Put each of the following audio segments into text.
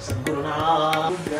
सद्गुरुनाथ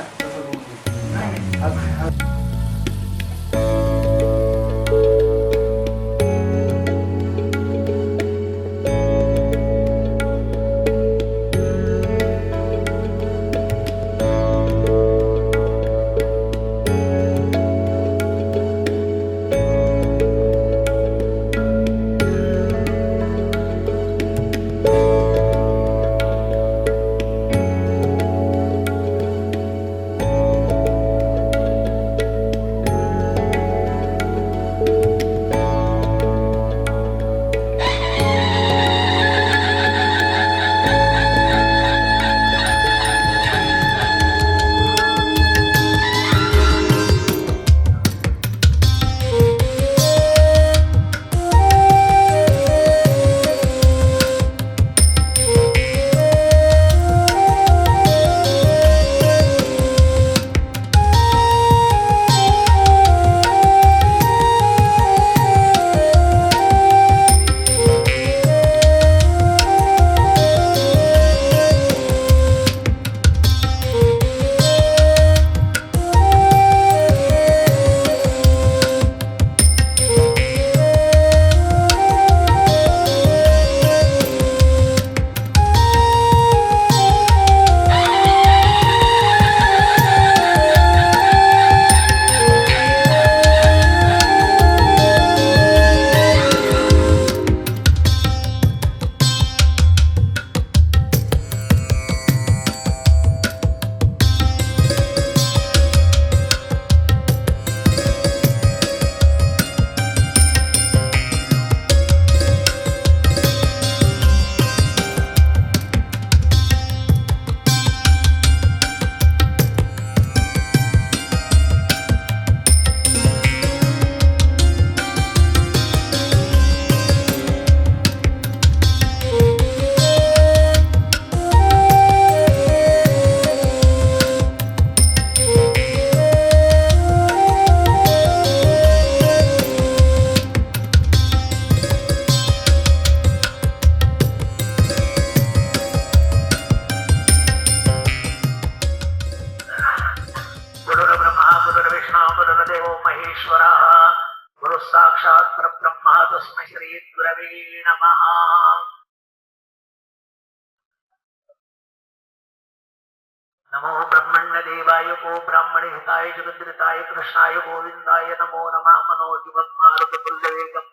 नमो ब्रह्मण्य देवाय गो ब्राह्मणे हिताय जगद्रिताय कृष्णाय गोविंदाय नमो नमः मनोजुवत्मारुतुल्यवेगम्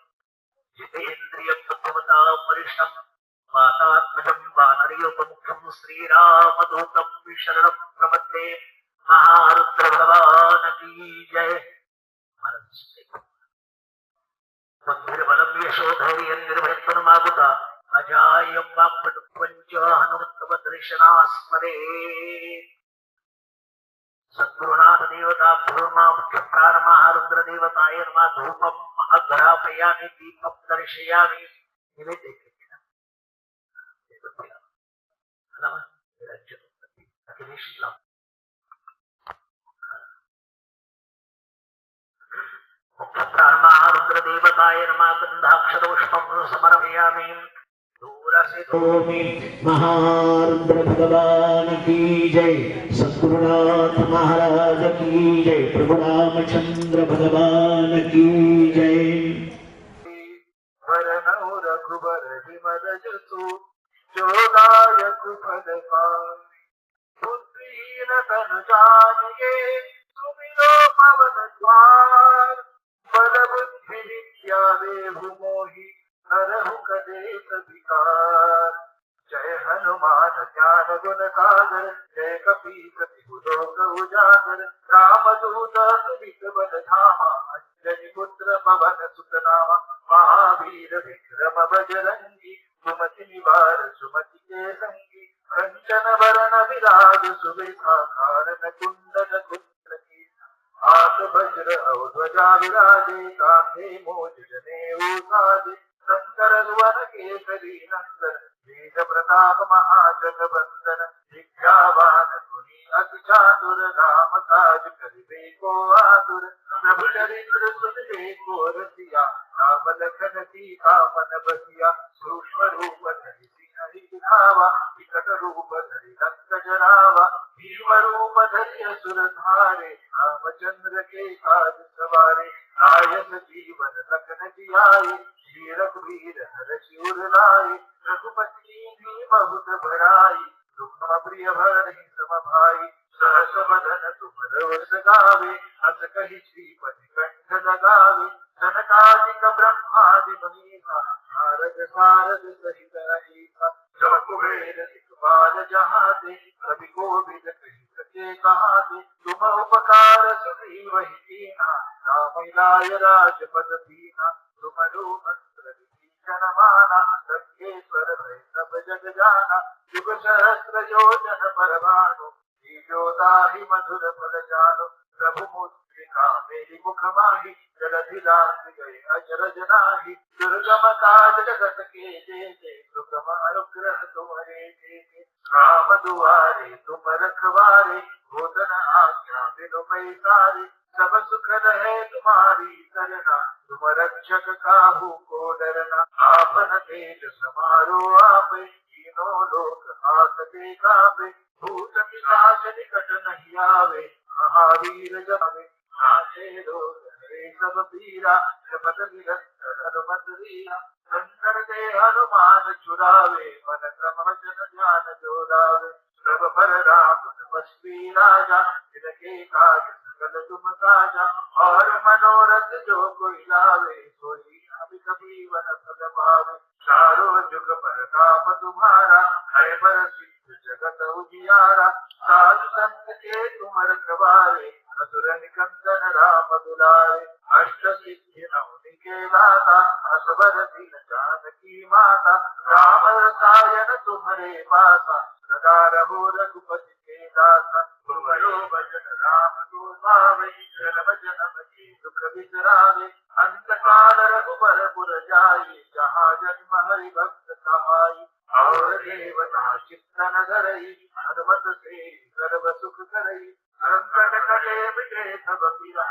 जितेन्द्रियं तत्त्वता परिष्टं वातात्मजं वानरयोपमुख्यं श्रीरामदूतं शरणं प्रपद्ये महारुद्र भगवान की जय। बुद्धिर्बलं यशोधैर्यं निर्भयत्वनुमागुता अजायं वाक्पटुपञ्च हनुमत्तवदर्शनास्मरे। सद्गुरुनाथ देवता भूर्मा मुख्य प्राणमः रुद्र देवताय नमः। धूपम् अग्रापयामि दीपं दर्शयामि निवेद्य मुख्य प्राणमः रुद्र देवताय नमः। गन्धाक्षरपुष्पं समर्पयामि। महारुद्र भगवान की जय। सद्गुरुनाथ महाराज की जय। प्रभु रामचंद्र भगवान की जय। रघुबर विमल जसु जोदायक फल बुद्धिहीन तनु जानिए सुमिरो पवन द्वार। बल बुद्धि विद्या देहु मोहि हरहु कलेश विकार। जय हनुमान ज्ञान गुण सागर जय कपीस तिहु लोक उजागर। रामदूत सुमित बल धामा अंजनी पुत्र पवन सुत नामा। महावीर विक्रम बजरंगी सुमति निवार सुमति के संगी। कंचन वरण विराज सुबेसा कारण कुंडल कुंड की। हाथ वज्र और ध्वजा विराजे कांधे मोज जनेऊ साजे। शंकर सुवन केसरी नंदन वेद प्रताप महाजगवंदन। विद्यावान गुणी अति चातुर राम काज करिबे को आतुर। प्रभु चरित्र सुनिबे को रसिया राम लखन सीता मन बसिया। सूक्ष्म रूप धरि सिंह दिखावा विकट रूप धरि लंक जरावा। धरि असुर धारे रामचंद्र के काज सवारे रायस जीवन लखन जियाए श्री रघुवीर हर शिवर लाए रघुपति भी बहुत भराई तुम प्रिय भरहि सम भाई सहस बदन तुम रवस गावे हस कहि श्रीपति कंठ लगावे सनकादिक ब्रह्मादि मुनीसा नारद सारद सहित अहिसा जब कुबेर दिक्पाल जहाते कवि कोविद कहि सके कहाते तुम उपकार सुग्रीव ही कीना राम मिलाय राजपद दीना तुम मंत्र विभीषण माना लंकेश्वर भय सब जग जाना युग सहस्र योजन पर भानु जोदाहि मधुर फल जानो प्रभु मुद्रिका मेरी मुख माही जलधि लांघ गए अजरज नाही दुर्गम काज जगत के जेते सुगम अनुग्रह तुम्हारे जेते राम दुआरे तुम रखवारे भोजन आज्ञा बिनु पैसारे सब सुख रहे तुम्हारी सरना तुम रक्षक काहू को डरना आपन तेज समारो आपे तीनों लोक हाथ दे कापे भूत पिशाच निकट नहीं आवे महावीर जावे नाचे रोग हरे सब पीरा जपत निरंतर हनुमत वीरा शंकर के हनुमान छुड़ावे मन क्रम वचन ध्यान जोड़ावे प्रभ पर राम तपस्वी राजा जिनके काज सकल तुम साजा और मनोरथ जो कोई लावे सोई अमित जीवन फल पावे चारों जुग पर ताप तुम्हारा है पर जगत उजियारा साधु संत के तुम रखवारे असुर निकंदन राम दुलारे अष्ट सिद्धि नवनि के दाता असबर दिन जानकी माता राम रसायन तुम्हारे पासा सदा रहो रघुपति के दासा तुम्हारो भजन राम को पावे जन्म जन्म के दुख बिसरावे अंत काल रघुबर पुर जाई जहाँ जन्म हरि भक्त सहाई और देवता चित्तन धरई हनुमत से सर्व सुख करई संकट कटे मिटे सब पीरा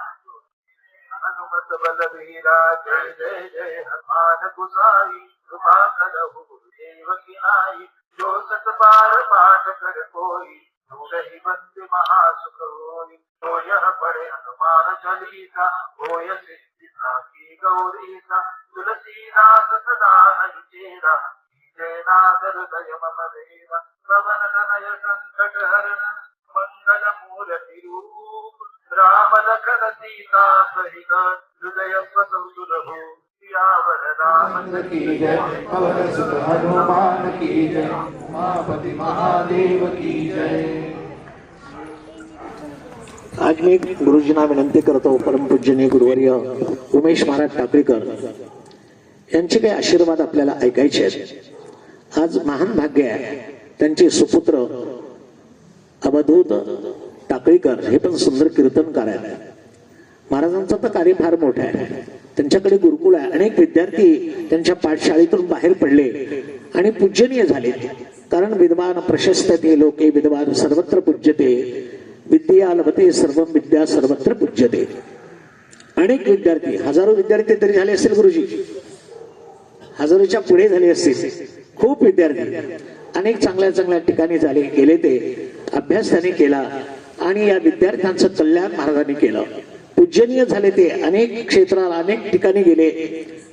हनुमत बल वीरा जय जय जय हनुमान गुसाई कृपा करहु गुरुदेव की नाई जो सत बार पाठ कर कोई दूरहि बंद महासुख होई तो यह पढ़े हनुमान चालीसा होय सिद्धि साखी गौरीसा तुलसीदास सदा हरि चेरा जयनाथ हृदय मम देवा पवन तनय संकट हरण मंगल मूर्ति रूप राम लखन सीता सहित हृदय सुरभु सियावर राम की जय पवन सुत हनुमान की जय उमापति महादेव की जय। आज मी गुरुजींना विनंती करतो, परमपूज्यनीय गुरुवर्य उमेश महाराज टाकळीकर यांचे काही आशीर्वाद आपल्याला ऐकायचे आहेत। आज महान भाग्य आहे, त्यांचे सुपुत्र अवधूत टाकळीकर हे पण सुंदर कीर्तनकार आहेत। महाराजांचं तर कार्य फार मोठं आहे, त्यांच्याकडे गुरुकुळ आहे, अनेक विद्यार्थी त्यांच्या पाठशाळेतून बाहेर पडले आणि पूजनीय झाले। कारण विद्वान प्रशस्यते लोके विद्वान सर्वत्र पूज्यते विद्या लभते सर्व विद्या सर्वत्र पूज्यते। अनेक विद्यार्थी, हजारो विद्यार्थी तरी झाले असतील गुरुजी, हजारोच्या पुढे झाले असतील। खूप विद्यार्थी अनेक चांगल्या चांगल्या ठिकाणी झाले गेले, ते अभ्यास त्यांनी केला आणि या विद्यार्थ्यांचं कल्याण महाराजांनी केलं। पूजनीय झाले, ते अनेक क्षेत्रात अनेक ठिकाणी गेले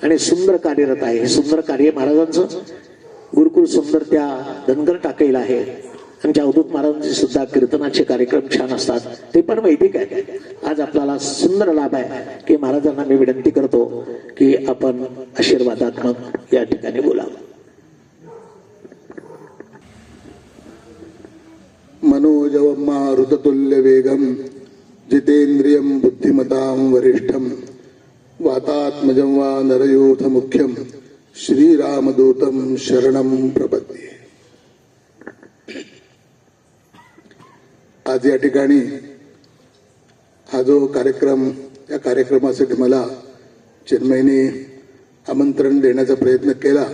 आणि सुंदर कार्यरत आहे। हे सुंदर कार्य महाराजांचं गुरुकुल सुंदर त्या धनगर टाकळीला आहे। आमच्या अवधूत महाराजांचे सुद्धा कीर्तनाचे कार्यक्रम छान असतात, ते पण वैदिक आहेत। आज आपल्याला सुंदर लाभ आहे की महाराजांना मी विनंती करतो की आपण आशीर्वादात्मक या ठिकाणी बोलावं। मनोजवं मारुततुल्य वेगं जितेन्द्रियं बुद्धिमतां वरिष्ठं वातात्मजं वा नरयूथ मुख्यं श्रीरामदूतं शरणं प्रपद्ये। आज या ठिकाणी हा जो कार्यक्रम, या कार्यक्रमासाठी मला चिन्मयने आमंत्रण देण्याचा प्रयत्न केला।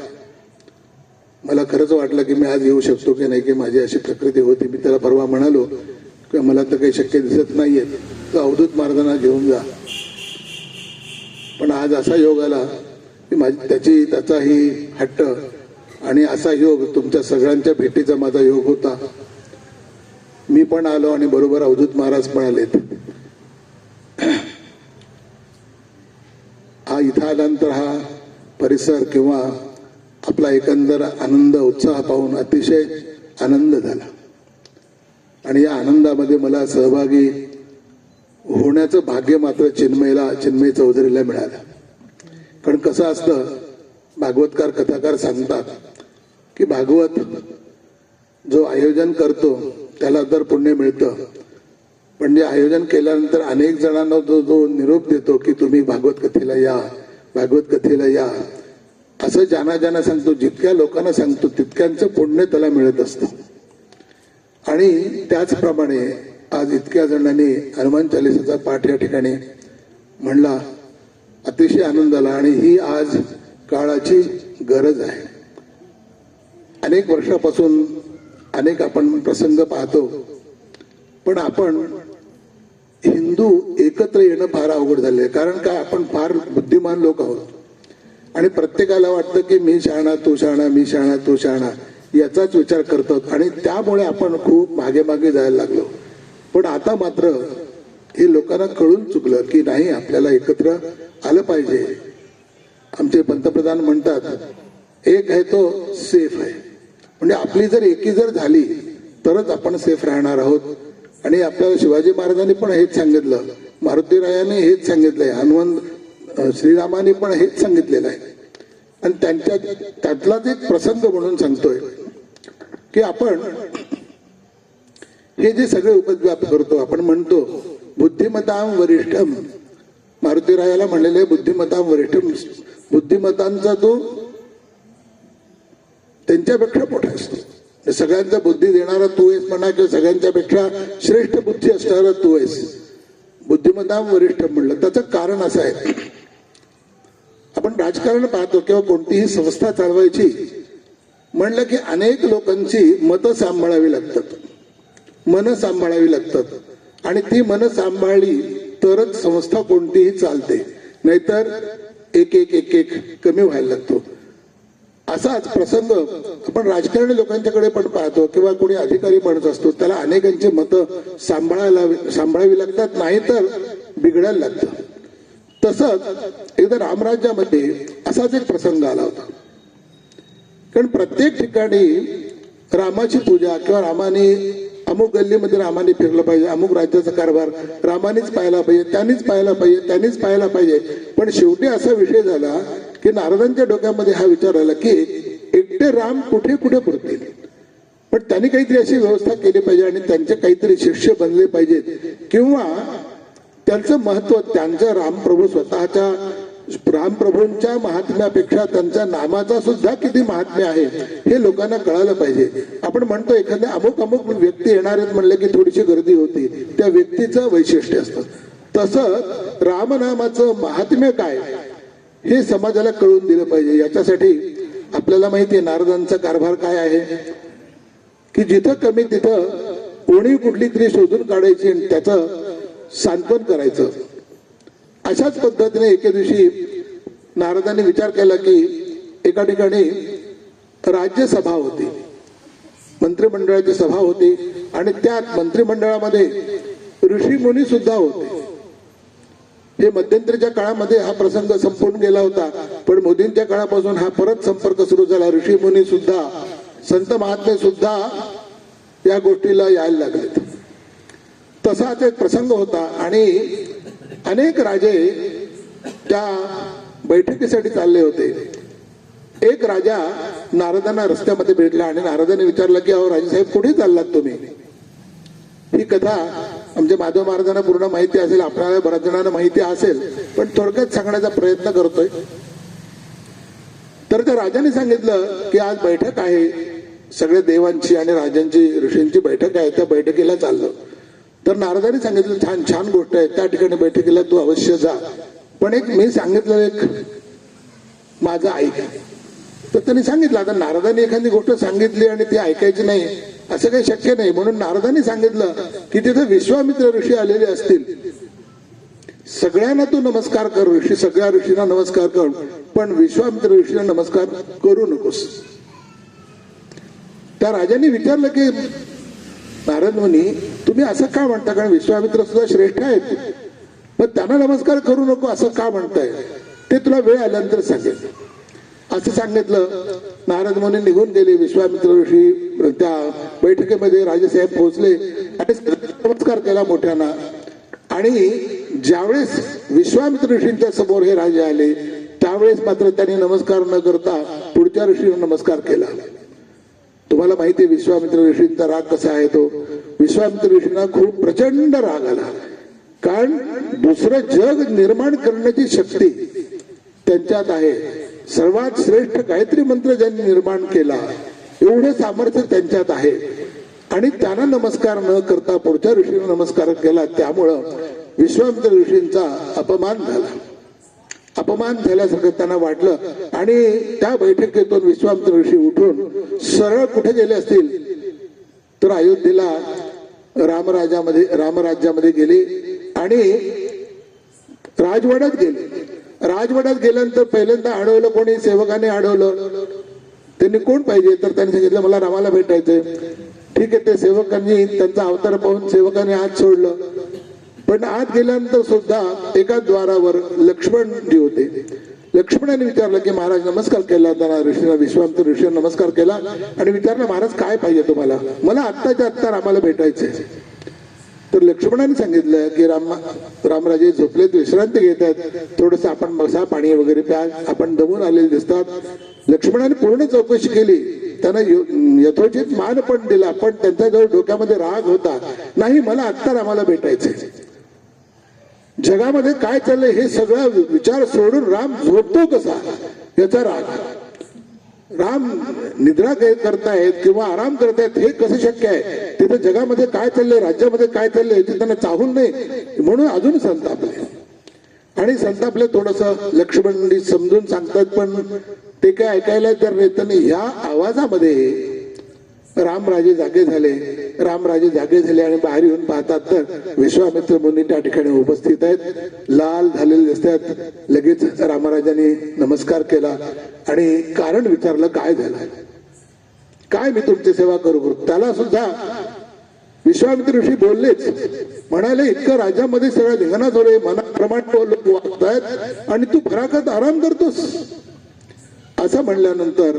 मला खरंच वाटलं की मी आज येऊ शकतो की नाही, की माझी अशी प्रकृती होती। मी त्याला परवा म्हणालो की मला तर काही शक्य दिसत नाहीये, तर अवधूत महाराजांना घेऊन जा। पण आज असा योग आला की माझी त्याचाही हट्ट आणि असा योग, तुमच्या सगळ्यांच्या भेटीचा माझा योग होता। मी पण आलो आणि बरोबर अवधूत महाराज पण आलेत. हा इथं आल्यानंतर हा परिसर किंवा आपला एकंदर आनंद उत्साह पाहून अतिशय आनंद झाला आणि या आनंदामध्ये मला सहभागी होण्याचं भाग्य मात्र चिन्मय चौधरीला मिळालं. कारण कसं असतं, भागवतकार कथाकार सांगतात की भागवत जो आयोजन करतो त्याला तर पुण्य मिळतं, पण जे आयोजन केल्यानंतर अनेक जणांना जो निरोप देतो की तुम्ही भागवत कथेला या, भागवत कथेला या, असं ज्यांना सांगतो, जितक्या लोकांना सांगतो तितक्यांचं पुण्य त्याला मिळत असतं. आणि त्याचप्रमाणे आज इतक्या जणांनी हनुमान चालिसाचा पाठ या ठिकाणी म्हणला, अतिशय आनंद झाला. आणि ही आज काळाची गरज आहे. अनेक वर्षापासून अनेक आपण प्रसंग पाहतो, पण आपण हिंदू एकत्र येणं फार अवघड झाले. कारण काय, आपण फार बुद्धिमान लोक आहोत आणि प्रत्येकाला वाटतं की मी शहाणा तू शहाणा, मी शहाणा तू शहाणा, याचाच विचार करतो आणि त्यामुळे आपण खूप मागे जायला लागलो. पण आता मात्र हे लोकांना कळून चुकलं की नाही, आपल्याला एकत्र आलं पाहिजे. आमचे पंतप्रधान म्हणतात, एक आहे तो सेफ आहे. म्हणजे आपली जर एकी जर झाली तरच आपण सेफ राहणार आहोत. आणि आपल्याला शिवाजी महाराजांनी पण हेच सांगितलं, मारुतीरायांनी हेच सांगितलंय, हनुमंत श्रीरामाने पण हेच सांगितलेलं आहे. आणि त्यातलाच एक प्रसंग म्हणून सांगतोय की आपण हे जे सगळे उपद्व्याप करतो, आपण म्हणतो बुद्धिमतां वरिष्ठम, मारुतीरायाला म्हणलेले बुद्धिमतां वरिष्ठम, बुद्धिमतांचा तो त्यांच्यापेक्षा मोठा असतो. सगळ्यांचा बुद्धी देणारा तू आहेस म्हणा, किंवा सगळ्यांच्या पेक्षा श्रेष्ठ बुद्धी असणारा तू आहेस, बुद्धिमतां वरिष्ठम म्हणलं. त्याचं कारण असं आहे, आपण राजकारण पाहतो किंवा कोणतीही संस्था चालवायची म्हणलं की अनेक लोकांची मतं सांभाळावी लागतात, मनं सांभाळावी लागतात आणि ती मनं सांभाळली तरच संस्था कोणतीही चालते, नाहीतर एक एक एक एक कमी व्हायला लागतो. असाच प्रसंग आपण राजकारणी लोकांच्याकडे पण पाहतो किंवा कोणी अधिकारी म्हणत असतो, त्याला अनेकांची मतं सांभाळावी लागतात, नाहीतर बिघडायला लागतं. तसंच एकदा रामराज्यामध्ये असाच एक प्रसंग आला होता. कारण प्रत्येक ठिकाणी रामाची पूजा किंवा रामाने अमुक गल्लीमध्ये रामाने फिरलं पाहिजे, अमुक राज्याचा कारभार रामानेच पाहायला पाहिजे, त्यांनीच पाहायला पाहिजे, त्यांनीच पाहायला पाहिजे. पण शेवटी असा विषय झाला की नारदांच्या डोक्यामध्ये हा विचार आला की एकटे राम कुठे कुठे पुरतील, पण त्यांनी काहीतरी अशी व्यवस्था केली पाहिजे आणि त्यांचे काहीतरी शिष्य बनले पाहिजेत, किंवा त्यांचं महत्व, त्यांचं रामप्रभू स्वतःच्या रामप्रभूंच्या महात्म्यापेक्षा त्यांच्या नामाचा सुद्धा किती महात्म्य आहे हे लोकांना कळायला पाहिजे. आपण म्हणतो एखाद्या अमुक व्यक्ती येणार आहेत म्हणले की थोडीशी गर्दी होती, त्या व्यक्तीचं वैशिष्ट्य असतं. तसं रामनामाचं महात्म्य काय हे समाजाला कळून दिलं पाहिजे. याच्यासाठी आपल्याला माहिती आहे नारदांचा कारभार काय आहे की जिथं कमी तिथं ओणी कुठली तरी शोधून काढायची आणि त्याचं सांत्वन करायचं. अशाच पद्धतीने एके दिवशी नारदांनी विचार केला की एका ठिकाणी राज्यसभा होती, मंत्रिमंडळाची सभा होती आणि त्यात मंत्रिमंडळामध्ये ऋषी मुनी सुद्धा होते. हे मध्यंतरीच्या काळामध्ये हा प्रसंग संपून गेला होता, पण मोदींच्या काळापासून हा परत संपर्क सुरू झाला. ऋषी मुनी सुद्धा, संत महात्मे सुद्धा या गोष्टीला यायला लागलेत. तसाच एक प्रसंग होता आणि अनेक राजे त्या बैठकीसाठी चालले होते. एक राजा नारदांना रस्त्यामध्ये भेटला आणि नारदांनी विचारलं की अहो राजेसाहेब कुठे चाललात तुम्ही. ही कथा आमच्या माधव महाराजांना पूर्ण माहिती असेल, आपल्याला बऱ्याच जणांना माहिती असेल, पण थोडक्यात सांगण्याचा प्रयत्न करतोय. तर त्या राजाने सांगितलं की आज बैठक आहे, सगळ्या देवांची आणि राजांची ऋषींची बैठक आहे, त्या बैठकीला चाललो. तर नारदांनी सांगितलं छान छान गोष्ट आहे, त्या ठिकाणी बैठकीला तू अवश्य जा, पण एक मी सांगितलं एक माझं ऐक. तर त्यांनी सांगितलं, आता नारदांनी एखादी गोष्ट सांगितली आणि ती ऐकायची नाही असं काही शक्य नाही, म्हणून नारदांनी सांगितलं की तिथे विश्वामित्र ऋषी आलेले असतील, सगळ्यांना तू नमस्कार कर, ऋषी सगळ्या ऋषींना नमस्कार कर, पण विश्वामित्र ऋषींना नमस्कार करू नकोस. त्या राजांनी विचारलं की नारद मुनी तुम्ही असं का म्हणता, कारण विश्वामित्र सुद्धा श्रेष्ठ आहेत, पण त्यांना नमस्कार करू नको असं का म्हणताय, ते तुला वेळ आल्यानंतर सांगेल असं सांगितलं. नारद मुनी निघून गेले. विश्वामित्र ऋषी त्या बैठकीमध्ये राजेसाहेब पोहोचले आणि नमस्कार केला मोठ्यानं. आणि ज्यावेळेस विश्वामित्र ऋषींच्या समोर हे राजे आले त्यावेळेस मात्र त्यांनी नमस्कार न करता पुढच्या ऋषींना नमस्कार केला. तुम्हाला माहिती आहे विश्वामित्र ऋषींचा राग कसा आहे. तो विश्वामित्र ऋषींना खूप प्रचंड राग आला, कारण दुसरं जग निर्माण करण्याची शक्ती त्यांच्यात आहे. सर्वात श्रेष्ठ गायत्री मंत्र ज्यांनी निर्माण केला एवढं सामर्थ्य त्यांच्यात आहे. आणि त्यांना नमस्कार न करता पुढच्या ऋषींना नमस्कार केला, त्यामुळं विश्वामित्र ऋषींचा अपमान झाला. अपमान झाल्यासारखं त्यांना वाटलं. आणि त्या बैठकीतून विश्वामित्र ऋषी उठून सरळ कुठे गेले असतील तर अयोध्येला रामराज्यामध्ये गेले आणि राजवाड्यात गेले. राजवाड्यात गेल्यानंतर पहिल्यांदा अडवलं कोणी, सेवकाने अडवलं. त्यांनी कोण पाहिजे तर त्यांनी सांगितलं मला रामाला भेटायचंय. ठीक आहे, ते सेवकांनी त्यांचा अवतार पाहून सेवकाने आत सोडलं. पण आत गेल्यानंतर सुद्धा एका द्वारावर लक्ष्मणजी होते. लक्ष्मणाने विचारलं की महाराज नमस्कार केला. त्यांना ऋषीला विश्वामित्र ऋषीने नमस्कार केला आणि विचारलं महाराज काय पाहिजे तुम्हाला. मला आत्ताच्या आत्ता रामाला भेटायचंय. तर लक्ष्मणाने सांगितलं की रामराजे झोपलेत, विश्रांती घेत आहेत, थोडस आपण बसा, पाणी वगैरे प्या, आपण दमून आलेले दिसतात. लक्ष्मणाने पूर्ण चौकशी केली, त्यांना यथोचित मान पण दिला, पण त्यांच्याजवळ डोक्यामध्ये राग होता. नाही, मला आत्ता रामाला भेटायचंय. जगामध्ये काय चाललंय हे सगळा विचार सोडून राम झोपतो कसा याचा राग. राम निद्रा करतायत किंवा आराम करतायत हे कसं शक्य आहे. तिथे जगामध्ये काय चाललंय, राज्यामध्ये काय चाललंय याची त्यांना चाहूल नाही, म्हणून अजून संतापले. आणि संतापले थोडस. लक्ष्मणजी समजून सांगतात पण ते काय ऐकायला तर नाही. त्यांनी ह्या आवाजामध्ये रामराजे जागे झाले आणि बाहेर येऊन पाहतात तर विश्वामित्र मुनी त्या ठिकाणी उपस्थित आहेत, लाल झालेले दिसतात. लगेच रामराजांनी नमस्कार केला आणि कारण विचारलं काय झालं, काय मी तुमची सेवा करू. त्याला सुद्धा विश्वामित्र ऋषी बोललेच, म्हणाले इतकं राज्यामध्ये सगळं धिंगाणा झाले, मनाप्रमाणे लोक वागतायत आणि तू भराकत आराम करतोस. असं म्हणल्यानंतर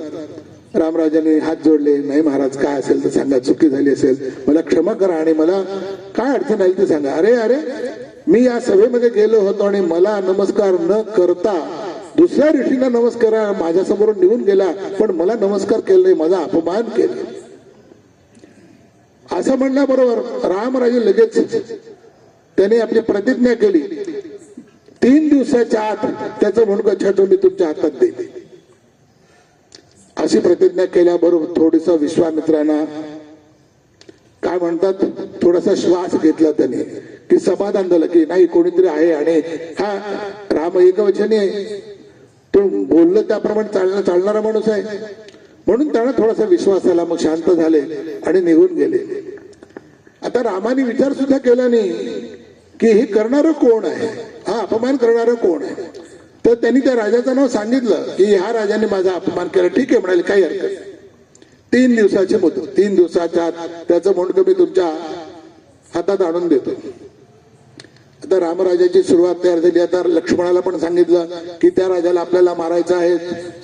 रामराजांनी हात जोडले. नाही महाराज, काय असेल तर सांगा, चुकी झाली असेल मला क्षमा करा आणि मला काय अडचण आली ते सांगा. अरे मी या सभेमध्ये गेलो होतो आणि मला नमस्कार न करता दुसऱ्या ऋषींना नमस्कार माझ्यासमोरून निघून गेला, पण मला नमस्कार केला नाही, माझा अपमान केला. असं म्हणल्याबरोबर रामराजे लगेच त्याने आपली प्रतिज्ञा केली, 3 दिवसाच्या आत त्याचं मुंडकं छाटून मी तुमच्या हातात देईल. अशी प्रतिज्ञा केल्याबरोबर थोडस विश्वामित्रांना काय म्हणतात थोडासा श्वास घेतला त्याने, की समाधान झालं की नाही कोणीतरी आहे आणि हा राम एकवचनी आहे, तो बोललं त्याप्रमाणे चालणारा माणूस आहे, म्हणून त्यांना थोडासा विश्वास आला. मग शांत झाले आणि निघून गेले. आता रामाने विचार सुद्धा केला नाही की हे करणारं कोण आहे, हा अपमान करणारं कोण आहे. तर त्यांनी त्या राजाचं नाव सांगितलं की ह्या राजाने माझा अपमान केला. ठीक आहे म्हणाले, काही हरकत नाही. 3 दिवसाची मुदत, 3 दिवसाच्या आत त्याचं मुंडकं मी तुमच्या हातात आणून देतो. आता रामराजाची सुरुवात तयार झाली. आता लक्ष्मणाला पण सांगितलं की त्या राजाला आपल्याला मारायचं आहे,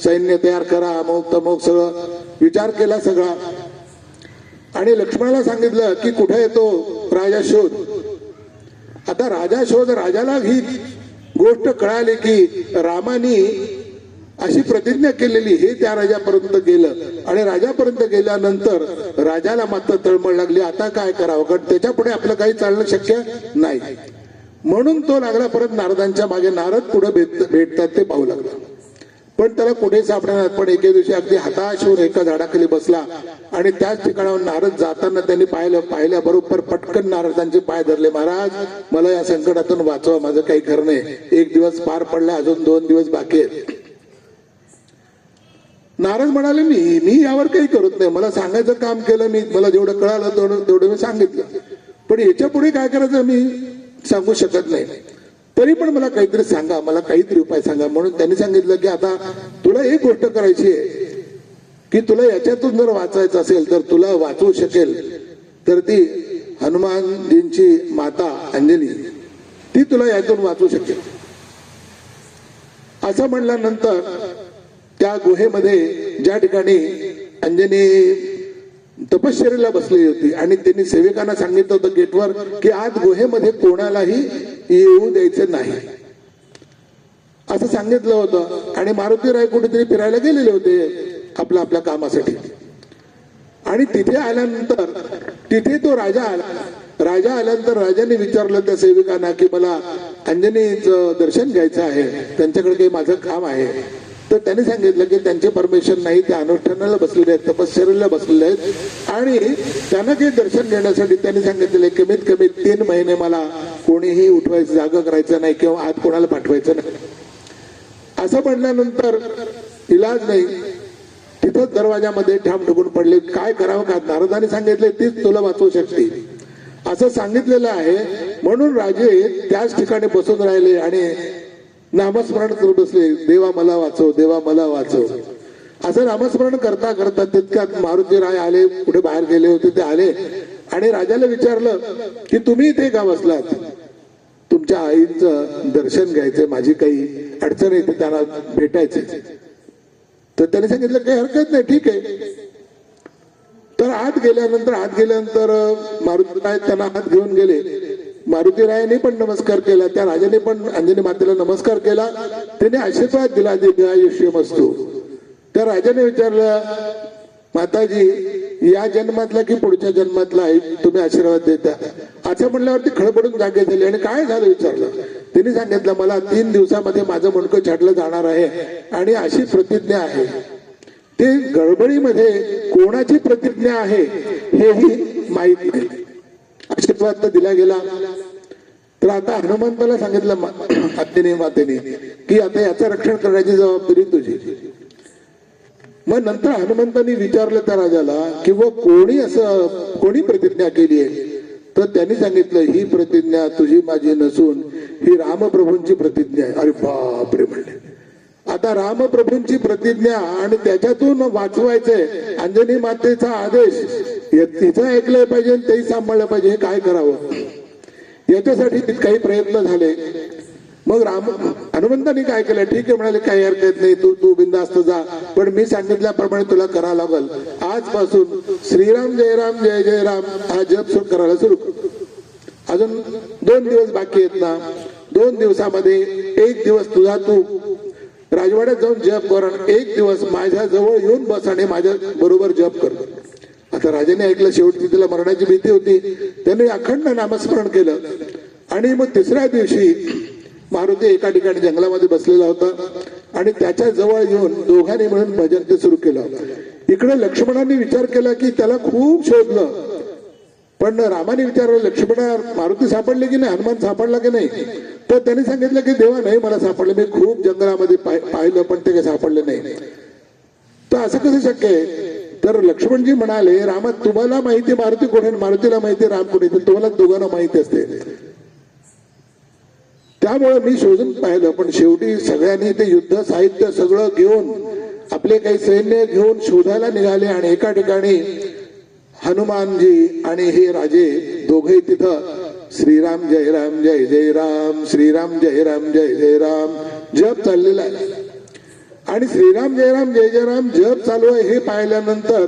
सैन्य तयार करा, अमोक तमोक सगळं विचार केला सगळा. आणि लक्ष्मणाला सांगितलं की कुठे येतो राजा शोध. आता राजा शोध, राजाला ही गोष्ट कळाली की रामानी अशी प्रतिज्ञा केलेली, हे त्या राजापर्यंत गेलं. आणि राजापर्यंत गेल्यानंतर राजाला मात्र तळमळ लागली, आता काय करावं, कारण त्याच्या पुढे आपलं काही चालणं शक्य नाही. म्हणून तो लागला परत नारदांच्या मागे. नारद पुढे भेटतात ते पाहू लागला, पण त्याला कुठे सापडणार. पण एके दिवशी अगदी हताश होऊन एका झाडाखाली बसला आणि त्याच ठिकाणावर नारद जाताना त्यांनी पाहिल्याबरोबर पटकन नारदांचे पाय धरले. महाराज, मला या संकटातून वाचवा, माझं काही खरं नाही, 1 दिवस पार पडला, अजून 2 दिवस बाकी आहेत. नारद म्हणाले, मी यावर काही करत नाही, मला सांगायचं काम केलं मी, मला जेवढं कळालं तेवढं मी सांगितलं, पण याच्या पुढे काय करायचं मी सांगू शकत नाही. तरी पण मला काहीतरी सांगा, मला काहीतरी उपाय सांगा. म्हणून त्यांनी सांगितलं की आता तुला एक गोष्ट करायची आहे की तुला याच्यातून जर वाचायचं असेल तर तुला वाचवू शकेल तर ती हनुमानजींची माता अंजनी ती तुला यातून वाचू शकेल. असं म्हणल्यानंतर त्या गुहेमध्ये ज्या ठिकाणी अंजनी तपश्चर्येला बसली होती आणि त्यांनी सेविकांना सांगितलं होतं गेटवर की आज गुहेमध्ये कोणालाही येऊ द्यायचं नाही असं सांगितलं होतं. आणि मारुतीराय कुठेतरी फिरायला गेलेले होते आपल्या आपल्या कामासाठी. आणि तिथे आल्यानंतर तिथे तो राजा आला. राजा आल्यानंतर राजाने विचारलं त्या सेविकांना की मला अंजनीचं दर्शन घ्यायचं आहे, त्यांच्याकडे काही माझं काम आहे. तर त्यांनी सांगितलं की त्यांचे परमिशन नाही, ते अनुष्ठानाला बसलेले आहेत, तपश्चर्येला बसलेले आहेत आणि त्यांना काही दर्शन घेण्यासाठी त्यांनी सांगितलेलं कमीत कमी 3 महिने मला कोणीही उठवायचं, जागा करायचं नाही किंवा आत कोणाला पाठवायचं नाही. असं म्हणल्यानंतर इलाज नाही, तिथंच दरवाजामध्ये ठाम ठोकून पडले. काय करावं का? नारदाने सांगितले तीच तुला वाचवू शकते असं सांगितलेलं आहे. म्हणून राजे त्याच ठिकाणी बसून राहिले आणि नामस्मरण करत बसले, देवा मला वाचव, देवा मला वाचव. असं नामस्मरण करता करता तितक्यात मारुतीराय आले, कुठे बाहेर गेले होते ते आले आणि राजाला विचारलं की तुम्ही इथे का बसलात? तुमच्या आईचं दर्शन घ्यायचंय, माझी काही अडचण येते, त्यांना भेटायचे. तर त्याने सांगितलं काही हरकत नाही, ठीक आहे. तर आत गेल्यानंतर मारुतीराय त्यांना हात घेऊन गेले. मारुतीरायाने पण नमस्कार केला, त्या राजाने पण अंजनी मातेला नमस्कार केला. त्याने आशीर्वाद दिला, दीर्घायुष्यमस्तु. त्या राजाने विचारलं, माताजी या जन्मातला की पुढच्या जन्मातला आहे तुम्ही आशीर्वाद देता? असं म्हणल्यावरती खळबळून जागे झाले. आणि काय झालं विचारलं. त्यांनी सांगितलं मला 3 दिवसामध्ये माझं मुंडकं छाटलं जाणार आहे आणि अशी प्रतिज्ञा आहे. ते गडबडीमध्ये कोणाची प्रतिज्ञा आहे हेही माहीत नाही. आशीर्वाद तर दिला गेला. तर आता हनुमंताला सांगितलं अंजनी मातेने की आता याचं रक्षण करण्याची जबाबदारी तुझी. मग नंतर हनुमंतांनी विचारलं त्या राजाला की व कोणी प्रतिज्ञा केली आहे? तर त्यांनी सांगितलं ही प्रतिज्ञा तुझी माझी नसून ही रामप्रभूंची प्रतिज्ञा आहे. अरे बापरे म्हणले, आता रामप्रभूंची प्रतिज्ञा आणि त्याच्यातून वाचवायचंय. अंजनी मातेचा आदेश तिचं ऐकलं पाहिजे, तेही सांभाळलं पाहिजे. हे काय करावं याच्यासाठी काही प्रयत्न झाले. मग हनुमंतांनी काय केलं, ठीक आहे म्हणाले, काही हरकत नाही, तू बिंदास्त जा, पण मी सांगितल्याप्रमाणे तुला करावं लागल. आजपासून श्रीराम जय राम जय जय राम हा जप करायला सुरू. अजून 2 दिवस बाकी आहेत ना. 2 दिवसामध्ये 1 दिवस तुझा तू राजवाड्यात जाऊन जप कर, 1 दिवस माझ्या जवळ येऊन बस आणि माझ्या बरोबर जप कर. आता राजाने ऐकलं. शेवटी तिला मरणाची भीती होती. त्याने अखंड नामस्मरण केलं. आणि मग 3ऱ्या दिवशी मारुती एका ठिकाणी जंगलामध्ये बसलेला होता आणि त्याच्या जवळ येऊन दोघांनी मिळून भजन ते सुरू केलं. इकडे लक्ष्मणाने विचार केला की त्याला खूप शोधलं, पण रामाने विचारलं लक्ष्मणा मारुती सापडले की नाही, हनुमान सापडला की नाही? तर त्यांनी सांगितलं की देवा नाही मला सापडले, मी खूप जंगलामध्ये पाहिलं पण ते काही सापडले नाही. तर असं कसं शक्य आहे? तर लक्ष्मणजी म्हणाले, रामा तुम्हाला माहिती मारुती कुठे, मारुतीला माहिती राम कुठे, तर तुम्हाला दोघांना माहिती असते, त्यामुळे मी शोधून पाहिलं. पण शेवटी सगळ्यांनी ते युद्ध साहित्य सगळं घेऊन आपले काही सैन्य घेऊन शोधायला निघाले आणि एका ठिकाणी हनुमानजी आणि हे राजे दोघे तिथं श्रीराम जय राम जय जय राम, श्रीराम जय राम जय जय राम जप चाललेला आहे. आणि श्रीराम जय राम जय जय राम जप चालू आहे हे पाहिल्यानंतर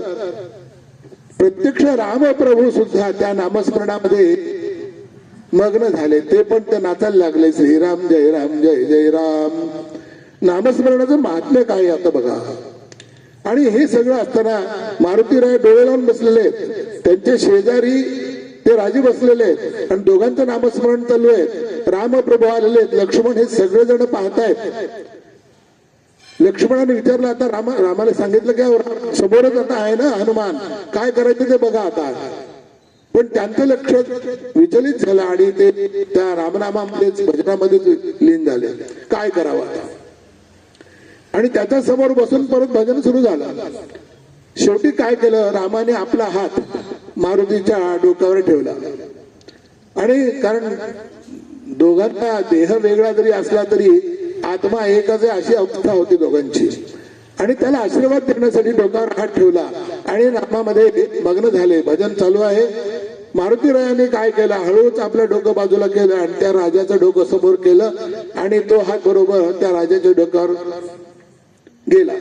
प्रत्यक्ष रामप्रभू सुद्धा त्या नामस्मरणामध्ये मग्न झाले. ते पण ते नाचायला लागले, श्रीराम जय राम जय जय राम. नामस्मरणाचं महात्म्य काय आता बघा. आणि हे सगळं असताना मारुतीराय डोळे लावून बसलेले आहेत, त्यांचे शेजारी ते राजे बसलेले आहेत आणि दोघांचं नामस्मरण चालू आहे. रामप्रभू आलेले आहेत, लक्ष्मण हे सगळेजण पाहतायत. लक्ष्मणाने विचारलं, आता रामाला सांगितलं की समोरच आता आहे ना हनुमान, काय करायचं ते बघा आता. पण त्यांचं लक्ष विचलित झालं आणि ते त्या रामनामामध्येच भजनामध्येच लीन झाले. काय करावं आता? आणि त्याच्या समोर बसून परत भजन सुरू झालं. शेवटी काय केलं, रामाने आपला हात मारुतीच्या डोक्यावर ठेवला. आणि कारण दोघांचा देह वेगळा जरी असला तरी आत्मा एकच आहे अशी अवस्था होती दोघांची. आणि त्याला आशीर्वाद देण्यासाठी डोक्यावर हात ठेवला आणि नामामध्ये मग्न झाले. भजन चालू आहे. मारुतीरायाने काय केलं, हळूच आपलं डोकं बाजूला केलं आणि त्या राजाचं डोकं समोर केलं आणि तो हात बरोबर त्या राजाच्या डोक्यावर गेला.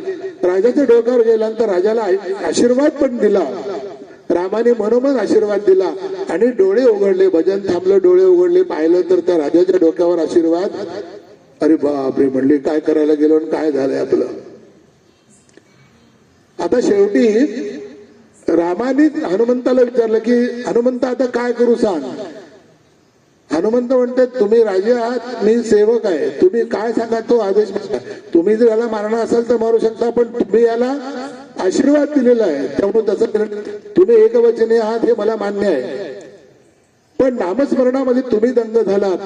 राजाच्या डोक्यावर गेल्यानंतर राजाला आशीर्वाद पण दिला. रामाने मनोमन आशीर्वाद दिला आणि डोळे उघडले, भजन थांबलं, डोळे उघडले, पाहिलं तर त्या राजाच्या डोक्यावर आशीर्वाद. अरे बापरे, म्हणले काय करायला गेलो आणि काय झालंय आपलं. आता शेवटी रामाने हनुमंताला विचारलं की हनुमंत आता काय करू सांग. हनुमंत म्हणते तुम्ही राजे आहात, मी सेवक आहे, तुम्ही काय सांगा तो आदेश मागा. तुम्ही जर याला मारणार असाल तर मारू शकता, पण तुम्ही याला आशीर्वाद दिलेला आहे त्यामुळे तसं तुम्ही एकवचनी आहात हे मला मान्य आहे. पण नामस्मरणामध्ये तुम्ही दंग झालात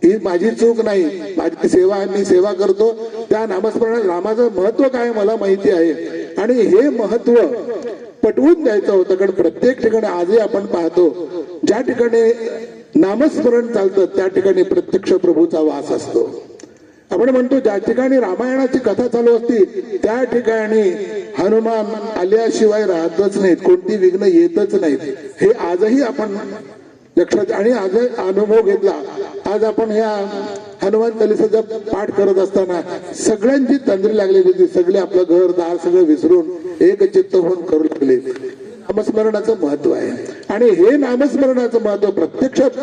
ही माझी चूक नाही, माझी सेवा मी सेवा करतो. त्या नामस्मरणात रामाचं महत्व काय मला माहिती आहे आणि हे महत्व पटवून द्यायचं होतं. कारण प्रत्येक ठिकाणी आजही आपण पाहतो ज्या ठिकाणी नामस्मरण चालतं त्या ठिकाणी प्रत्यक्ष प्रभूचा वास असतो. आपण म्हणतो ज्या ठिकाणी रामायणाची कथा चालू असती त्या ठिकाणी हनुमान आल्याशिवाय राहतच नाहीत, कोणती विघ्न येतच नाहीत. हे आजही आपण लक्षात आणि आज अनुभव घेतला. आज आपण ह्या हनुमान चालीसाचा पाठ करत असताना सगळ्यांची तंद्री लागलेली होती, सगळे आपलं घर दार सगळं विसरून एक चित्त होऊन करू लागले. नामस्मरणाचं महत्व आहे आणि हे नामस्मरणाचं महत्व प्रत्यक्षात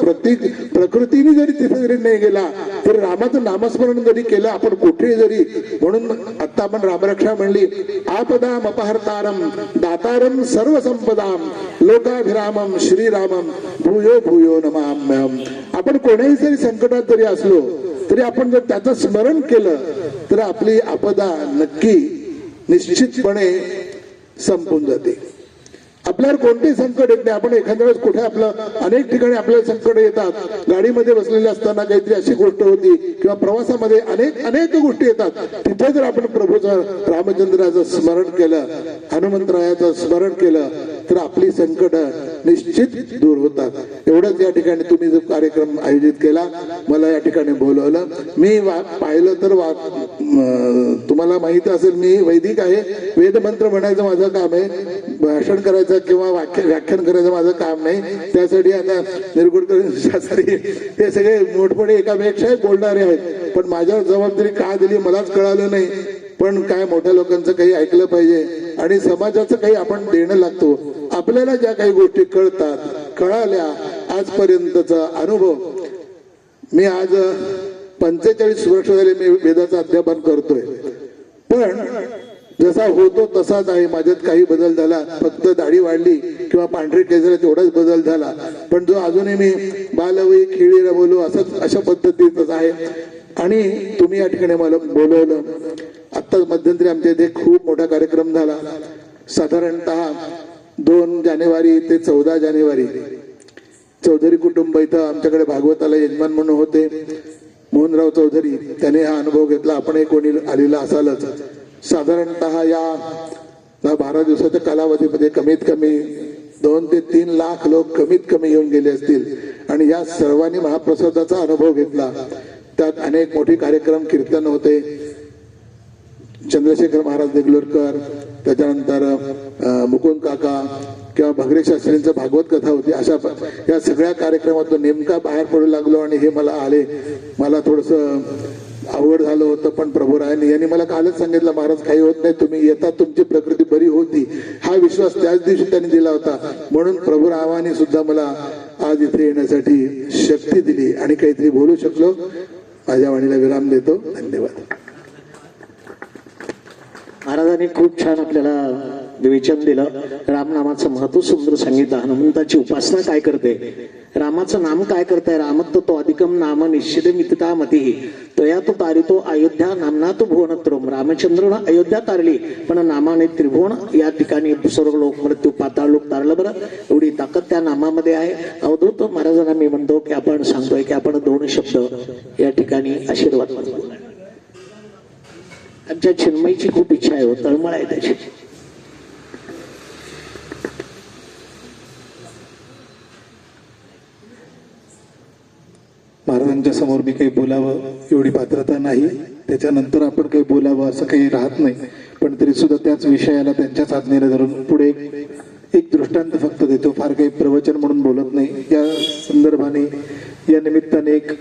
प्रकृतीने जरी तिथे जरी नाही गेला तरी रामाचं नामस्मरण जरी केलं आपण कुठे जरी. म्हणून आता आपण रामरक्षा म्हणली, आपदाम अपहर्तारम दातारम सर्व संपदाम लोकाभिरामम श्रीरामम भूयो भूयो नमाम्यहम. आपण कोणाही जरी संकटात जरी असलो तरी आपण जर त्याचं स्मरण केलं तर आपली आपदा नक्की निश्चितपणे संपून जाते. आपल्यावर कोणतेही संकट येत नाही. आपण एखाद्या वेळेस कुठे आपलं अनेक ठिकाणी आपल्याला संकट येतात. गाडीमध्ये बसलेले असताना काहीतरी अशी गोष्ट होती किंवा प्रवासामध्ये अनेक गोष्टी येतात. तिथे जर आपण प्रभूचं रामचंद्राचं स्मरण केलं, हनुमंतरायाचं स्मरण केलं तर आपली संकट निश्चित दूर होतात. एवढंच या ठिकाणी तुम्ही जो कार्यक्रम आयोजित केला मला या ठिकाणी बोलवलं. मी पाहिलं तर तुम्हाला माहिती असेल मी वैदिक आहे, वेदमंत्र म्हणायचं माझं काम आहे, भाषण करायचं किंवा व्याख्यान करायचं माझं काम नाही. त्यासाठी आता निरगुडकर शास्त्री हे सगळे मोठमोठे एकापेक्षा बोलणारे आहेत, पण माझ्यावर जबाबदारी का दिली मलाच कळालं नाही. पण काय मोठ्या लोकांचं काही ऐकलं पाहिजे आणि समाजाचं काही आपण देणं लागतो. आपल्याला ज्या काही गोष्टी कळतात कळाल्या आजपर्यंतचा अनुभव. मी आज 45 वर्ष झाले मी वेदाचं अध्यापन करतोय, पण जसा होतो तसाच आहे. माझ्यात काही बदल झाला, फक्त दाढी वाढली किंवा पांढरे केस तेवढाच बदल झाला, पण जो अजूनही मी बालवयी खेळी रमवलो असंच अशा पद्धतीतच आहे. आणि तुम्ही या ठिकाणी मला बोलवलं. आत्ताच मध्यंतरी आमच्या इथे खूप मोठा कार्यक्रम झाला. साधारणतः 2 जानेवारी ते 14 जानेवारी चौधरी कुटुंब इथं आमच्याकडे भागवताला यजमान म्हणून होते मोहनराव चौधरी. त्याने हा अनुभव घेतला. आपणही कोणी आलेला असालच. साधारणतः या 12 दिवसाच्या कालावधीमध्ये कमीत कमी 2 ते 3 लाख लोक कमीत कमी येऊन गेले असतील आणि या सर्वांनी महाप्रसादाचा अनुभव घेतला. त्यात अनेक मोठे कार्यक्रम कीर्तन होते. चंद्रशेखर महाराज देगलूरकर, त्याच्यानंतर मुकुंद काका किंवा भगरे शास्त्रींचं भागवत कथा होती. अशा या सगळ्या कार्यक्रमातून नेमका बाहेर पडू लागलो आणि हे मला थोडंसं आवड झालं होतं. पण प्रभुरायांनी यांनी मला कालच सांगितलं महाराज काही होत नाही, तुम्ही येता तुमची प्रकृती बरी होती. हा विश्वास त्याच दिवशी त्यांनी दिला होता. म्हणून प्रभुरावांनी सुद्धा मला आज इथे येण्यासाठी शक्ती दिली आणि काहीतरी बोलू शकलो. माझ्या वाणीला विराम देतो. धन्यवाद. महाराजांनी खूप छान आपल्याला विवेचन दिलं. रामनामाचं महत्व सुंदर सांगितलं. हनुमंताची उपासना काय करते, रामाचं नाम काय करताय. रामत्व तो अधिकम नाम निश्चित मितता मती तया तो तारितो अयोध्या नामना तो भुवनत्रम. रामचंद्रनं अयोध्या तारली पण नामाने त्रिभुवन या ठिकाणी सर्व लोक मृत्यू पाताळ लोक तारलं. बरं एवढी ताकद त्या नामामध्ये आहे. अवधूत महाराजांना मी म्हणतो की आपण सांगतोय की आपण 2 शब्द या ठिकाणी आशीर्वाद. आमच्या चिन्मयीची खूप इच्छा आहे, तळमळ आहे त्याची. महाराजांच्या समोर मी काही बोलावं एवढी पात्रता नाही, त्याच्यानंतर आपण काही बोलावं असं काही राहत नाही. पण तरी सुद्धा त्याच विषयाला त्यांच्याच आज्ञेने धरून पुढे एक दृष्टांत फक्त देतो, फार काही प्रवचन म्हणून बोलत नाही. या संदर्भाने या निमित्ताने एक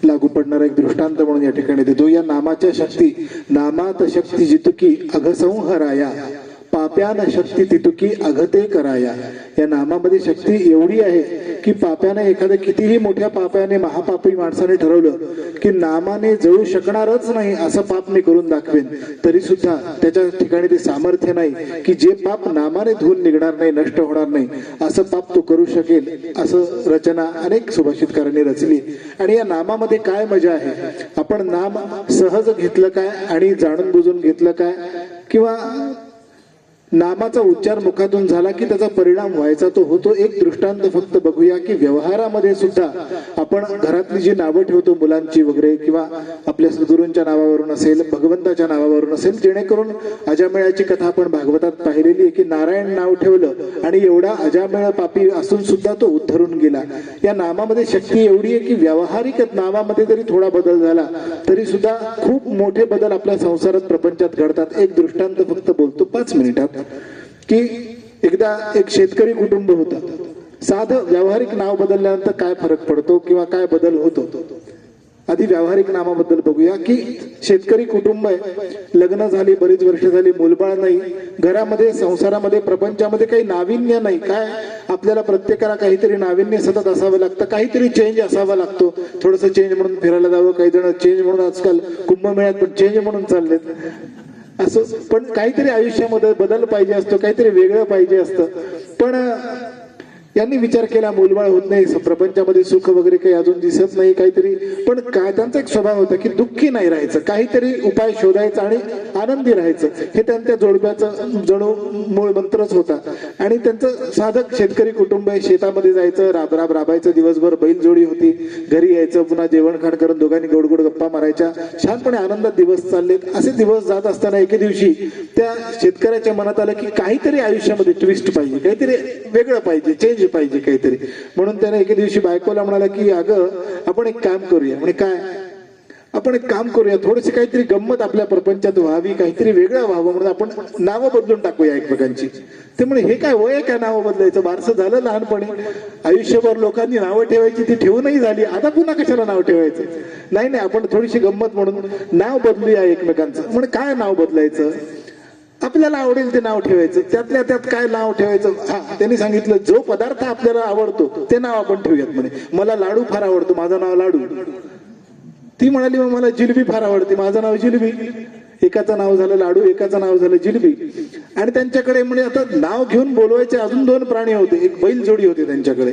लागू पडणारा एक दृष्टांत म्हणून या ठिकाणी देतो. या नामाच्या शक्ती, नामात शक्ती जितुकी अघसंहराया, पाप्यान शक्ती तितुकी अघते कराया. या नामामध्ये शक्ती एवढी आहे की पाप्याने, एखाद्या कितीही मोठ्या पाप्याने, महापापी माणसाने ठरवलं की नामाने जळू शकणारच नाही असं पाप मी करून दाखवेन, तरी सुद्धा त्याच्या ठिकाणी ते सामर्थ्य नाही की जे पाप नामाने धुवून निघणार नाही, नष्ट होणार नाही, असं पाप तो करू शकेल. असं रचना अनेक सुभाषितकारांनी रचली. आणि या नामामध्ये काय मजा आहे, आपण नाम सहज घेतलं काय आणि जाणून बुजून घेतलं काय, किंवा नामाचा उच्चार मुखातून झाला की त्याचा परिणाम व्हायचा तो होतो. एक दृष्टांत फक्त बघूया की व्यवहारामध्ये सुद्धा आपण घरातली जी नावं ठेवतो मुलांची वगैरे, किंवा आपल्या सद्गुरूंच्या नावावरून असेल, भगवंताच्या नावावरून असेल, जेणेकरून अजामेळाची कथा आपण भागवतात पाहिलेली आहे की नारायण नाव ठेवलं आणि एवढा अजामेळ पापी असून सुद्धा तो उद्धरून गेला. या नामामध्ये शक्ती एवढी आहे की व्यावहारिक नावामध्ये जरी थोडा बदल झाला तरी सुद्धा खूप मोठे बदल आपल्या संसारात, प्रपंचात घडतात. एक दृष्टांत फक्त बोलतो 5 मिनिटात की एकदा एक शेतकरी कुटुंब होतं. साधं व्यावहारिक नाव बदलल्यानंतर काय फरक पडतो किंवा काय बदल होतो, आधी व्यावहारिक नामाबद्दल बघूया. की शेतकरी कुटुंब आहे, लग्न झाली, बरीच वर्ष झाली, मूलबाळ नाही, घरामध्ये, संसारामध्ये, प्रपंचामध्ये काही नाविन्य नाही. काय आपल्याला प्रत्येकाला काहीतरी नाविन्य सतत असावं लागतं, काहीतरी चेंज असावा लागतो. थोडंसं चेंज म्हणून फिरायला जावं, काही जण चेंज म्हणून आजकाल कुंभमेळ्यात पण चेंज म्हणून चाललेत असं. पण काहीतरी आयुष्यामध्ये बदल पाहिजे असतो, काहीतरी वेगळं पाहिजे असतं. पण यांनी विचार केला, मूलबाळ होत नाही, प्रपंचामध्ये सुख वगैरे काही अजून दिसत नाही काहीतरी. पण काय त्यांचा एक स्वभाव होता की दुःखी नाही राहायचं, काहीतरी उपाय शोधायचा आणि आनंदी राहायचं. हे त्यांच्या जोडप्याचं जणू मूळ मंत्रच होता. आणि त्यांचं साधक शेतकरी कुटुंब आहे, शेतामध्ये जायचं, राबायचं दिवसभर, बैल जोडी होती, घरी यायचं, पुन्हा जेवण खाण करून दोघांनी गोड गोड गप्पा मारायच्या, छानपणे आनंदात दिवस चाललेत. असे दिवस जात असताना एके दिवशी त्या शेतकऱ्याच्या मनात आलं की काहीतरी आयुष्यामध्ये ट्विस्ट पाहिजे, काहीतरी वेगळं पाहिजे, चेंज पाहिजे काहीतरी. म्हणून त्याने एके दिवशी बायकोला म्हणाला की अगं आपण एक काम करूया. म्हणजे काय, आपण एक काम करूया, थोडीशी काहीतरी गंमत आपल्या प्रपंचात व्हावी, काहीतरी वेगळं व्हावं, म्हणून आपण नावं बदलून टाकूया एकमेकांची. ते म्हणे हे काय वय काय नावं बदलायचं, बारसं झालं लहानपणी, आयुष्यभर लोकांनी नावं ठेवायची, ती ठेवूनही झाली, आता पुन्हा कशाला नाव ठेवायचं. नाही नाही, आपण थोडीशी गंमत म्हणून नाव बदलूया एकमेकांचं. म्हणजे काय नाव बदलायचं, आपल्याला आवडेल ते नाव ठेवायचं, त्यातल्या त्यात काय नाव ठेवायचं. हा, त्यांनी सांगितलं जो पदार्थ आपल्याला आवडतो ते नाव आपण ठेवूयात. म्हणे मला लाडू फार आवडतो, माझं नाव लाडू. ती म्हणाली मग मला जिलबी फार आवडते, माझं नाव जिलबी. एकाचं नाव झालं लाडू, एकाचं नाव झालं जिलबी. आणि त्यांच्याकडे म्हणजे आता नाव घेऊन बोलवायचे अजून 2 प्राणी होते, एक बैल जोडी होती त्यांच्याकडे.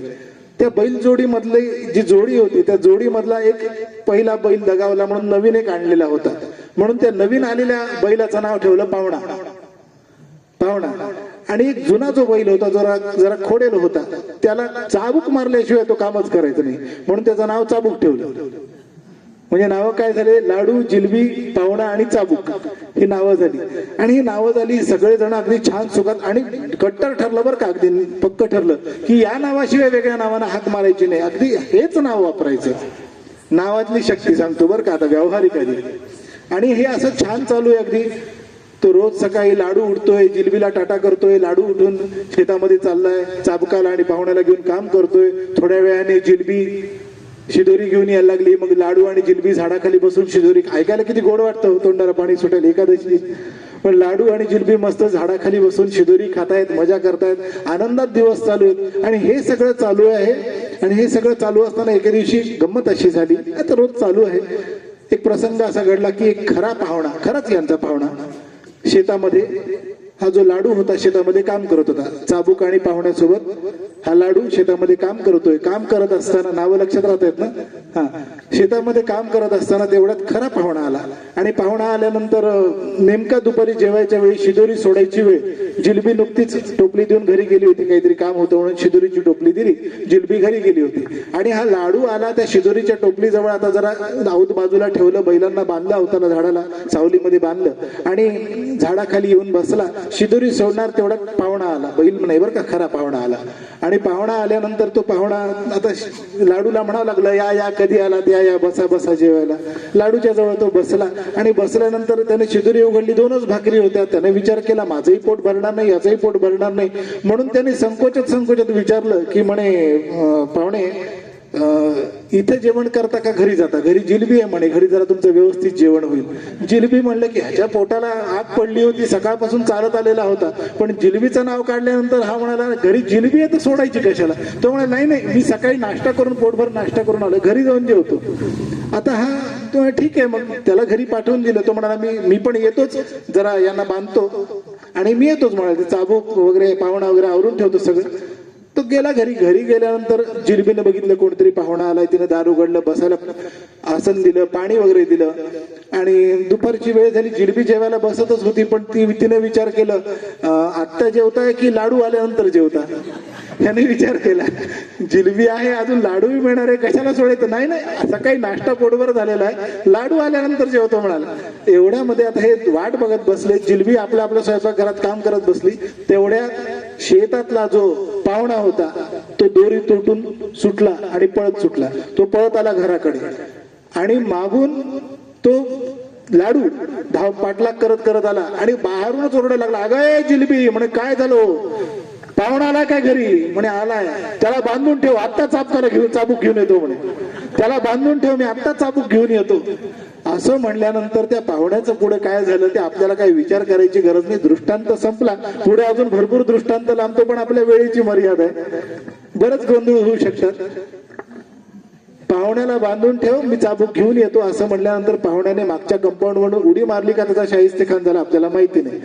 त्या बैल जोडी मधले जी जोडी होती त्या जोडी मधला एक पहिला बैल दगावला म्हणून नवीन एक आणलेला होता. म्हणून त्या नवीन आलेल्या बैलाचं नाव ठेवलं पावणा. आणि एक जुना जो बैल होता, जरा खोडेल होता, त्याला चाबूक मारल्याशिवाय तो कामच करायचं नाही, म्हणून त्याचं नाव चाबूक ठेवलं. म्हणजे नावं काय झाले, लाडू, जिलबी, पावणा आणि चाबूक, ही नावं झाली. आणि ही नावं झाली, सगळेजण अगदी छान सुखात. आणि कट्टर ठरलं बरं का, अगदी पक्क ठरलं की या नावाशिवाय वेगळ्या नावानं हाक मारायची नाही, अगदी हेच नाव वापरायचं. नावातली शक्ती सांगतो बरं का आता व्यावहारिक आधी. आणि हे असं छान चालू आहे अगदी. तो रोज सकाळी लाडू उठतोय, जिलबीला टाटा करतोय, लाडू उठून शेतामध्ये चाललाय, चाबकाला आणि पाहुण्याला घेऊन काम करतोय. थोड्या वेळाने जिलबी शिदोरी घेऊन यायला लागली, मग लाडू आणि जिलबी झाडाखाली बसून शिदोरी, ऐकायला किती गोड वाटतं, तोंडाला पाणी सुटेल एकादशी. पण लाडू आणि जिलबी मस्त झाडाखाली बसून शिदोरी खातायत, मजा करतायत, आनंदात दिवस चालू आहेत. आणि हे सगळं चालू आहे. आणि हे सगळं चालू असताना एके दिवशी गंमत अशी झाली, आता रोज चालू आहे, एक प्रसंग असा घडला की एक खरा पाहुणा, खराच यांचा पाहुणा, शेतामध्ये, हा जो लाडू होता शेतामध्ये काम करत होता. चाबूक आणि पाहुण्यासोबत हा लाडू शेतामध्ये काम करतोय. काम करत असताना, नावं लक्षात राहत आहेत ना, हा, शेतामध्ये काम करत असताना तेवढ्यात खरा पाहुणा आला. आणि पाहुणा आल्यानंतर नेमका दुपारी जेवायच्या वेळी शिदोरी सोडायची वेळ, जिलबी नुकतीच टोपली देऊन घरी गेली होती, काहीतरी काम होतं म्हणून शिदोरीची टोपली दिली, जिलबी घरी गेली होती. आणि हा लाडू आला त्या शिदोरीच्या टोपलीजवळ, आता जरा आऊत बाजूला ठेवलं, बैलांना बांधला होता झाडाला, सावलीमध्ये बांधलं आणि झाडाखाली येऊन बसला. शिदोरी सोडणार तेवढ्यात पाहुणा आला, बैल नाही बरं का, खरा पाहुणा आला. आणि पाहुणा आल्यानंतर तो पाहुणा आता लाडूला म्हणावं लागलं, या या कधी आलात, या या बसा बसा जेवायला. लाडूच्या जवळ तो बसला आणि बसल्यानंतर त्याने शिदुरी उघडली, 2च भाकरी होत्या. त्याने विचार केला माझंही पोट भरणार नाही, याचंही पोट भरणार नाही, म्हणून त्याने संकोचत विचारलं की म्हणे पाहुणे इथे जेवण करता का घरी जाता? घरी जिलबी आहे म्हणे, घरी जरा तुमचं व्यवस्थित जेवण होईल. जिलबी म्हणलं की ह्याच्या पोटाला आग पडली होती, सकाळपासून चालत आलेला होता, पण जिलबीचं नाव काढल्यानंतर हा म्हणाला घरी जिलबी आहे तर सोडायची कशाला? तो म्हणाला नाही नाही, मी सकाळी नाश्ता करून पोटभर नाश्ता करून आलो, घरी जाऊन जेवतो. आता हा तो ठीक आहे, मग त्याला घरी पाठवून दिलं. तो म्हणाला मी पण येतोच, जरा यांना बांधतो आणि मी येतोच म्हणाले, चाबूक वगैरे पाहुणा वगैरे आवरून ठेवतो सगळं. तो गेला घरी. घरी गेल्यानंतर जिलबीने बघितलं कोणतरी पाहुणा आलाय, तिने दार उघडलं, बसायला आसन दिलं, पाणी वगैरे दिलं. आणि दुपारची वेळ झाली, जिलबी जेवायला बसतच होती, पण तिने विचार केलं आत्ता जेवताय की लाडू आल्यानंतर जेवता? त्याने विचार केला जिलबी आहे, अजून लाडूही मिळणार आहे, कशाला सोडायचं? नाही नाही, सकाळी नाश्ता पोटभर झालेला आहे, लाडू आल्यानंतर जेवतो म्हणाला. एवढ्यामध्ये आता हे वाट बघत बसले, जिलबी आपल्या स्वयंपाकघरात काम करत बसली. तेवढ्या शेतातला जो पाहुणा होता तो दोरी तुटून सुटला आणि पळत सुटला. तो पळत आला घराकडे आणि मागून तो लाडू धाव पाठलाग करत आला आणि बाहेरूनच ओरडायला लागला, अगं जिलबी. म्हणे काय झालं? पाहुणा आला काय घरी? म्हणे आलाय. त्याला बांधून ठेव, आत्ता चाबूक घेऊन येतो म्हणे. त्याला बांधून ठेव, मी आत्ता चाबूक घेऊन येतो. असं म्हणल्यानंतर त्या पाहुण्याचं पुढे काय झालं ते आपल्याला काही विचार करायची गरज नाही. दृष्टांत संपला, पुढे अजून भरपूर दृष्टांत लांबतो, पण आपल्या वेळेची मर्यादा आहे, बरंच गोंधळ होऊ शकतात. पाहुण्याला बांधून ठेव, मी चाबूक घेऊन येतो असं म्हणल्यानंतर पाहुण्याने मागच्या कंपाऊंड वरून उडी मारली का त्याचा शाहिस्तेखान झाला आपल्याला माहिती नाही,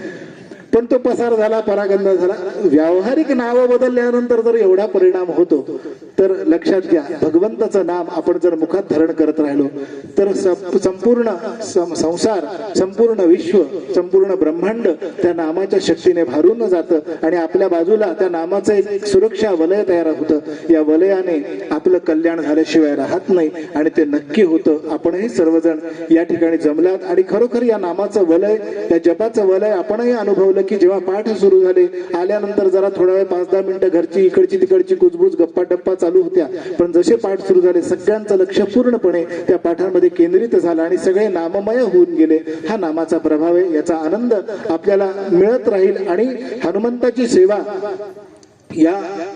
पण तो पसार झाला, परागंद झाला. व्यावहारिक नावं बदलल्यानंतर जर एवढा परिणाम होतो तर लक्षात घ्या, भगवंताचं नाम आपण जर मुखात धारण करत राहिलो तर संपूर्ण संसार, संपूर्ण विश्व, संपूर्ण ब्रह्मांड त्या नामाच्या शक्तीने भारून जातं आणि आपल्या बाजूला त्या नामाचं एक सुरक्षा वलय तयार होतं. या वलयाने आपलं कल्याण झाल्याशिवाय राहत नाही आणि ते नक्की होतं. आपणही सर्वजण या ठिकाणी जमलात आणि खरोखर या नामाचं वलय, या जपाचं वलय आपणही अनुभवलं की जेव्हा पाठ सुरू झाले, आल्यानंतर जरा थोडा वेळ 5-10 मिनिटं घरची इकडची तिकडची कुजबूज गप्पा टप्पा चालू होत्या, पण जसे पाठ सुरू झाले सगळ्यांचं लक्ष पूर्णपणे त्या पाठांमध्ये केंद्रित झालं आणि सगळे नाममय होऊन गेले. हा नामाचा प्रभाव आहे, याचा आनंद आपल्याला मिळत राहील. आणि हनुमंताची सेवा, या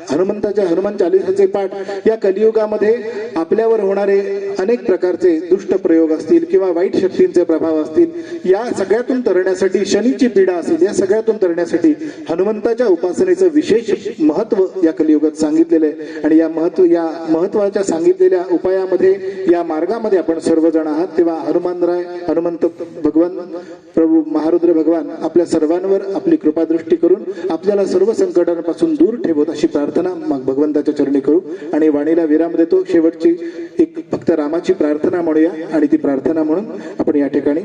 हनुमान चालीसाचे पाठ या कलियुगामध्ये आपल्यावर होणारे अनेक प्रकारचे दुष्ट प्रयोग असतील किंवा वाईट शक्तींचे प्रभाव असतील, या सगळ्यातून तरण्यासाठी, शनीची पीडा असेल, या सगळ्यातून तरण्यासाठी हनुमंताच्या उपासनेचं विशेष महत्व या कलियुगात सांगितलेलं आहे. आणि या महत्वाच्या सांगितलेल्या उपायामध्ये, या मार्गामध्ये आपण सर्वजण आहात. तेव्हा हनुमंत भगवान, प्रभू महारुद्र भगवान आपल्या सर्वांवर आपली कृपादृष्टी करून आपल्याला सर्व संकटांपासून दूर ठेवत अशी प्रार्थना मग भगवंताच्या चरणी करू आणि वाणीला विराम देतो. शेवटची एक फक्त रामाची प्रार्थना म्हणूया आणि ती प्रार्थना म्हणून आपण या ठिकाणी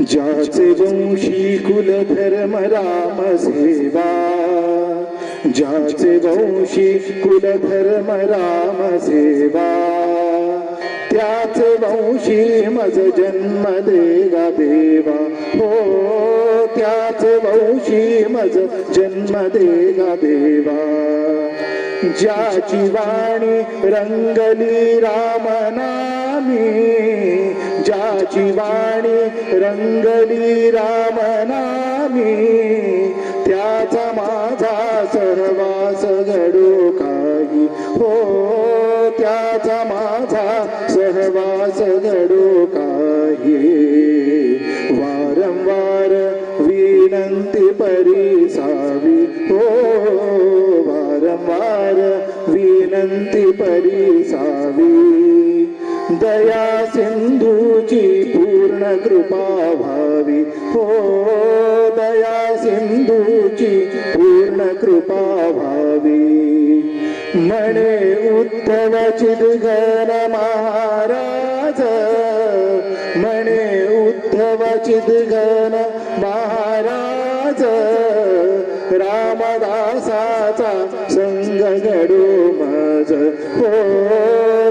ज्याचे वंशी कुलधर्म राम सेवा, ज्याचे वंशी कुलधर्म राम सेवा, त्याच वंशी मज जन्म देगा देवा. हो त्याच वंशी मज जन्म देगा देवा. ज्याची वाणी रंगली राम नामी, ज्याची वाणी रंगली राम नामी, त्याचा माझा सहवास घडो काही. हो त्याचा माझा सहवास घडो काही. वारंवार विनंती परिसावी. हो वारंवार विनंती परिसावी. दया सिंधूची पूर्ण कृपा व्हावी. हो दया सिंधूची पूर्ण कृपा व्हावी. म्हणे उद्धव चिदघन महाराज, म्हणे उद्धव चिदघन महाराज, घडू मज हो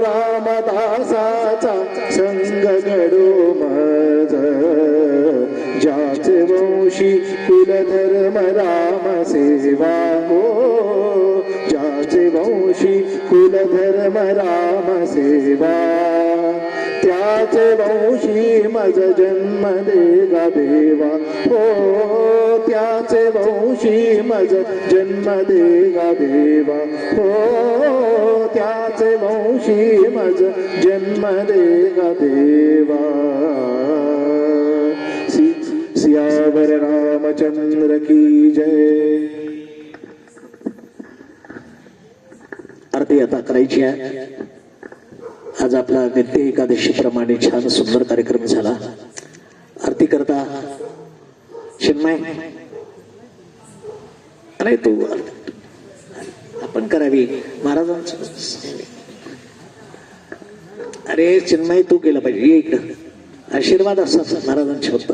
रामदासाचा संग घडू मज ज्याचे वंशी कुलधर्म राम सेवा हो ज्याचे वंशी कुलधर्म राम सेवा त्याचे वंशी मज जन्म देगा देवा हो त्याचे वंशी मज जन्म देगा देवा हो त्याचे वंशी मज जन्म देगा देवा सियावर रामचंद्र की जय. आरती आता करायची आहे. आज आपला नित्य एकादशी प्रमाणे छान सुंदर कार्यक्रम झाला. आरती करता चिन्मय नाही तू आपण करावी महाराजांचं. अरे चिन्मय तू केलं पाहिजे. ये इकडं आशीर्वाद असतात महाराजांचे फक्त.